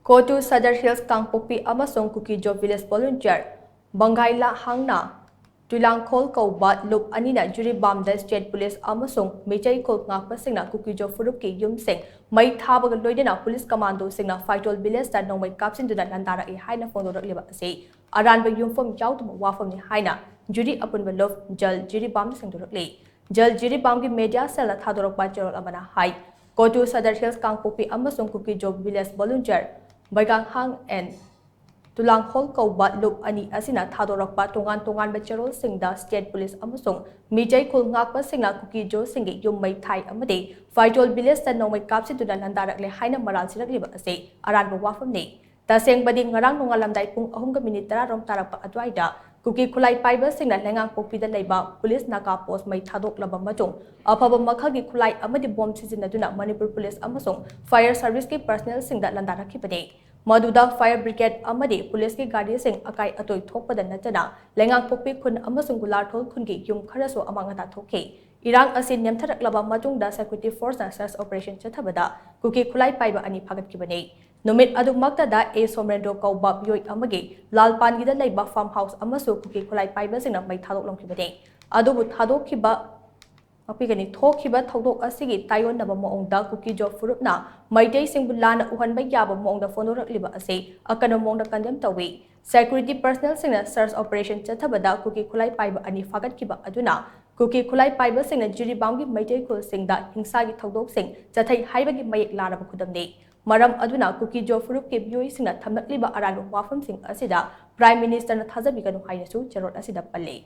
COTU SADAR Hills KANGPOKPI AMASUNG KUKI-ZO Village Volunteer BANGAILHANG TUILANGHUOL KOUBA LUP ANINA Jiribam State Police AMASUNG MEITEI NGAKPA SINGNA KUKI-ZO PHURUP की Yumpham MEITEI THABAGA LOINANA Police COMMANDO SINGNA PHAITOL Village दा NONGMEI KAPSHINDUNA LANDARAK-I Haina PHONGDORAKLIBA ASI Aranba Yumpham Yaodaba Wapham Haina Jiri Apunba Lup Jiribam Shengdorakli Jiribam की media cell THADORAKPA Cherol Amana Hai COTU SADAR Hills KANGPOKPI AMASUNG KUKI-ZO Village Volunteer BANGAILHANG and TUILANGHUOL KOUBA LUP ANI ASINA THADORAKPA tongan Cherol Singda State Police AMASUNG MEITEI KHUL NGAKPA SINGNA KUKI-ZO SINGI MEITEI AMADI PHAITOL Village दा NONGMEI KAPSHINDUNA LANDARAK-I Haina Maral Sirakliba ASI Aranba Wapham ni Tasengbadi ngarang nongalamdai pung 3:10 rom tarakpa adwaida kuki khulai paiba singna LANDARAK-I da leiba police naka post mai thadok laba matung afaba makhagi khulai amadi bomb sizinaduna Manipur police amasung fire service ki personnel singda LANDARAK-I bani Maduda fire brigade amadi police ki gadi sing akai atoi thokpada natana LANDARAK-I khun amasung gularthol khun ki yum kharaso amangata thokhi Irang asin nyamtharak laba matung da security force na search operation chathabada kuki khulai paiba ani phagat ki bani Numit adumakta da A Somrendo KOUBA Bioi amagi Lalpan gida leiba farmhouse amasu kuki khulai paiba singna mai thadok lomkhibani adubu thadok khiba apigani thokhiba thodok asigi tayon naba moongda KUKI-ZO phurupna MEITEI singbu lana uhanba yaba moongda phondorakliba ase akano moongda condemn tawi security personnel singna search operation chathabada kuki khulai paiba ani phagat khiba aduna kuki khulai paiba singna Jiribam gi MEITEI khul singda hingsa gi thodok sing chathai haibagi mayek laraba khudamni Maram aduna KUKI-ZO Phurup ke bioi singna thamnakliba Aranba Wapham sing asida Prime Minister na thajabiganu hainasu Cherol asida palle